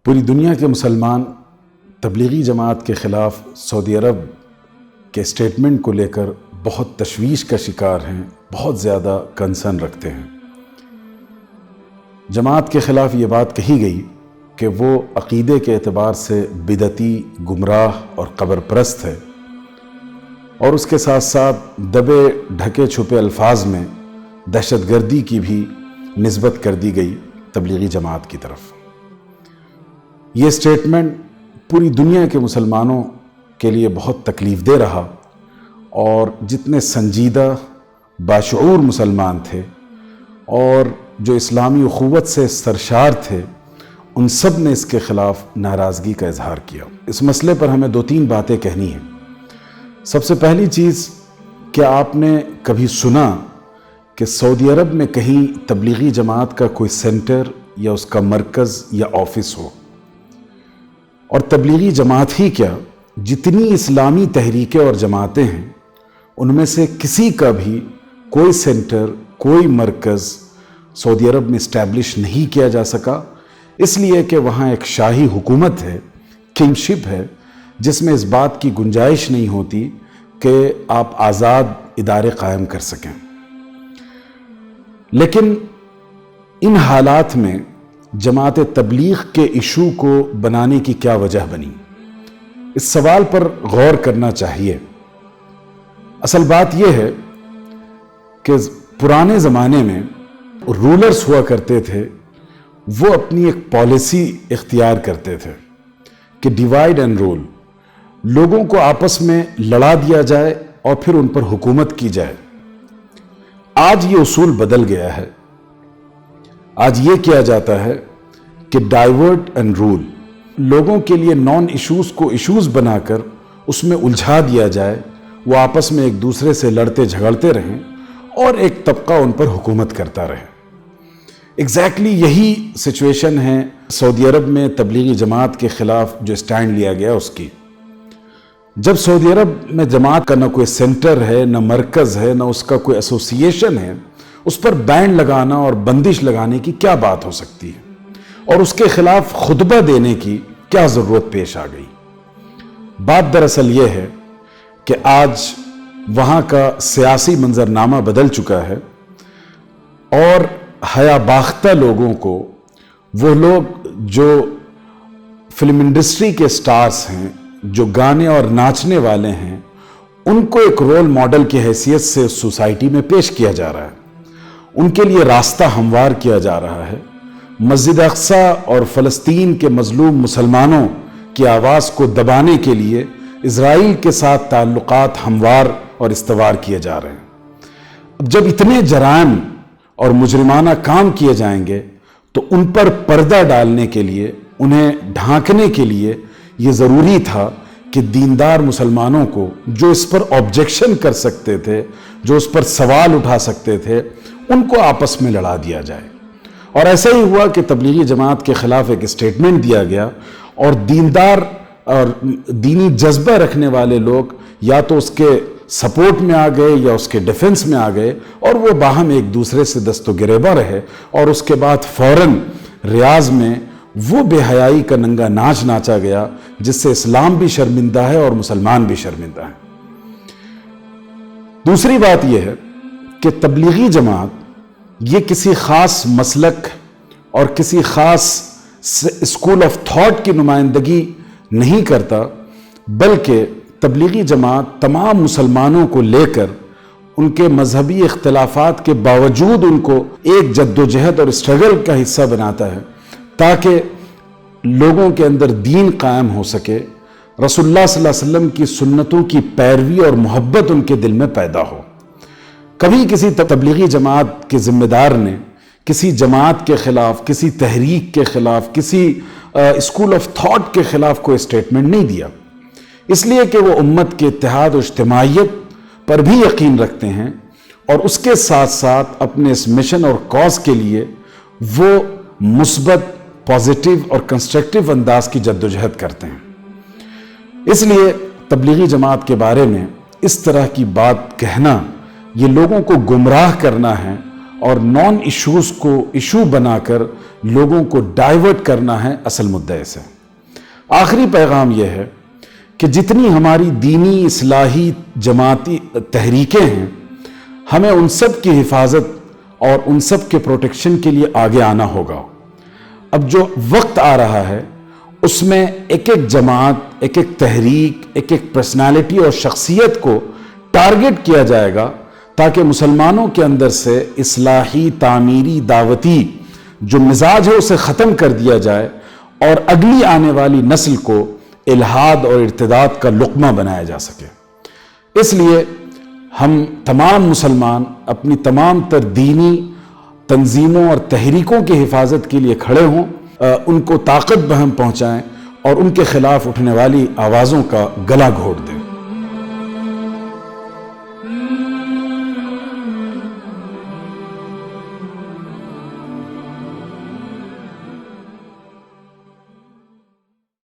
پوری دنیا کے مسلمان تبلیغی جماعت کے خلاف سعودی عرب کے اسٹیٹمنٹ کو لے کر بہت تشویش کا شکار ہیں، بہت زیادہ کنسرن رکھتے ہیں۔ جماعت کے خلاف یہ بات کہی گئی کہ وہ عقیدے کے اعتبار سے بدعتی، گمراہ اور قبر پرست ہے، اور اس کے ساتھ ساتھ دبے ڈھکے چھپے الفاظ میں دہشت گردی کی بھی نسبت کر دی گئی تبلیغی جماعت کی طرف۔ یہ اسٹیٹمنٹ پوری دنیا کے مسلمانوں کے لیے بہت تکلیف دہ رہا، اور جتنے سنجیدہ باشعور مسلمان تھے اور جو اسلامی اخوت سے سرشار تھے، ان سب نے اس کے خلاف ناراضگی کا اظہار کیا۔ اس مسئلے پر ہمیں 2-3 باتیں کہنی ہیں۔ سب سے پہلی چیز، کیا آپ نے کبھی سنا کہ سعودی عرب میں کہیں تبلیغی جماعت کا کوئی سینٹر یا اس کا مرکز یا آفس ہو؟ اور تبلیغی جماعت ہی کیا، جتنی اسلامی تحریکیں اور جماعتیں ہیں، ان میں سے کسی کا بھی کوئی سینٹر، کوئی مرکز سعودی عرب میں اسٹیبلش نہیں کیا جا سکا، اس لیے کہ وہاں ایک شاہی حکومت ہے، کنگشپ ہے، جس میں اس بات کی گنجائش نہیں ہوتی کہ آپ آزاد ادارے قائم کر سکیں۔ لیکن ان حالات میں جماعت تبلیغ کے ایشو کو بنانے کی کیا وجہ بنی؟ اس سوال پر غور کرنا چاہیے۔ اصل بات یہ ہے کہ پرانے زمانے میں رولرز ہوا کرتے تھے، وہ اپنی ایک پالیسی اختیار کرتے تھے کہ ڈیوائیڈ اینڈ رول، لوگوں کو آپس میں لڑا دیا جائے اور پھر ان پر حکومت کی جائے۔ آج یہ اصول بدل گیا ہے۔ آج یہ کیا جاتا ہے کہ ڈائیورٹ اینڈ رول، لوگوں کے لیے نان ایشوز کو ایشوز بنا کر اس میں الجھا دیا جائے، وہ آپس میں ایک دوسرے سے لڑتے جھگڑتے رہیں اور ایک طبقہ ان پر حکومت کرتا رہے۔ ایگزیکٹلی یہی سچویشن ہے سعودی عرب میں تبلیغی جماعت کے خلاف جو اسٹینڈ لیا گیا اس کی۔ جب سعودی عرب میں جماعت کا نہ کوئی سینٹر ہے، نہ مرکز ہے، نہ اس کا کوئی ایسوسیشن ہے، اس پر بین لگانا اور بندش لگانے کی کیا بات ہو سکتی ہے، اور اس کے خلاف خطبہ دینے کی کیا ضرورت پیش آ گئی؟ بات دراصل یہ ہے کہ آج وہاں کا سیاسی منظرنامہ بدل چکا ہے، اور حیا باختہ لوگوں کو، وہ لوگ جو فلم انڈسٹری کے سٹارز ہیں، جو گانے اور ناچنے والے ہیں، ان کو ایک رول ماڈل کی حیثیت سے سوسائٹی میں پیش کیا جا رہا ہے، ان کے لیے راستہ ہموار کیا جا رہا ہے۔ مسجد اقصی اور فلسطین کے مظلوم مسلمانوں کی آواز کو دبانے کے لیے اسرائیل کے ساتھ تعلقات ہموار اور استوار کیے جا رہے ہیں۔ اب جب اتنے جرائم اور مجرمانہ کام کیے جائیں گے تو ان پر پردہ ڈالنے کے لیے، انہیں ڈھانکنے کے لیے یہ ضروری تھا کہ دیندار مسلمانوں کو، جو اس پر آبجیکشن کر سکتے تھے، جو اس پر سوال اٹھا سکتے تھے، ان کو آپس میں لڑا دیا جائے۔ اور ایسا ہی ہوا کہ تبلیغی جماعت کے خلاف ایک اسٹیٹمنٹ دیا گیا، اور دیندار اور دینی جذبہ رکھنے والے لوگ یا تو اس کے سپورٹ میں آ گئے یا اس کے ڈیفنس میں آ گئے، اور وہ باہم ایک دوسرے سے دست و گریباں رہے، اور اس کے بعد فوراً ریاض میں وہ بے حیائی کا ننگا ناچ ناچا گیا جس سے اسلام بھی شرمندہ ہے اور مسلمان بھی شرمندہ ہیں۔ دوسری بات یہ ہے کہ تبلیغی جماعت یہ کسی خاص مسلک اور کسی خاص اسکول آف تھاٹ کی نمائندگی نہیں کرتا، بلکہ تبلیغی جماعت تمام مسلمانوں کو لے کر ان کے مذہبی اختلافات کے باوجود ان کو ایک جدوجہد اور اسٹرگل کا حصہ بناتا ہے، تاکہ لوگوں کے اندر دین قائم ہو سکے، رسول اللہ صلی اللہ علیہ وسلم کی سنتوں کی پیروی اور محبت ان کے دل میں پیدا ہو۔ کبھی کسی تبلیغی جماعت کے ذمہ دار نے کسی جماعت کے خلاف، کسی تحریک کے خلاف، کسی اسکول آف تھاٹ کے خلاف کوئی اسٹیٹمنٹ نہیں دیا، اس لیے کہ وہ امت کے اتحاد و اجتماعیت پر بھی یقین رکھتے ہیں، اور اس کے ساتھ ساتھ اپنے اس مشن اور کاز کے لیے وہ مثبت، پازیٹیو اور کنسٹرکٹیو انداز کی جدوجہد کرتے ہیں۔ اس لیے تبلیغی جماعت کے بارے میں اس طرح کی بات کہنا یہ لوگوں کو گمراہ کرنا ہے، اور نان ایشوز کو ایشو بنا کر لوگوں کو ڈائیورٹ کرنا ہے اصل مدعے سے۔ آخری پیغام یہ ہے کہ جتنی ہماری دینی اصلاحی جماعتی تحریکیں ہیں، ہمیں ان سب کی حفاظت اور ان سب کے پروٹیکشن کے لیے آگے آنا ہوگا۔ اب جو وقت آ رہا ہے اس میں ایک ایک جماعت، ایک ایک تحریک، ایک ایک پرسنالٹی اور شخصیت کو ٹارگٹ کیا جائے گا تاکہ مسلمانوں کے اندر سے اصلاحی، تعمیری، دعوتی جو مزاج ہے اسے ختم کر دیا جائے اور اگلی آنے والی نسل کو الحاد اور ارتداد کا لقمہ بنایا جا سکے۔ اس لیے ہم تمام مسلمان اپنی تمام تر دینی تنظیموں اور تحریکوں کی حفاظت کے لیے کھڑے ہوں، ان کو طاقت بہم پہنچائیں اور ان کے خلاف اٹھنے والی آوازوں کا گلا گھونٹ دیں۔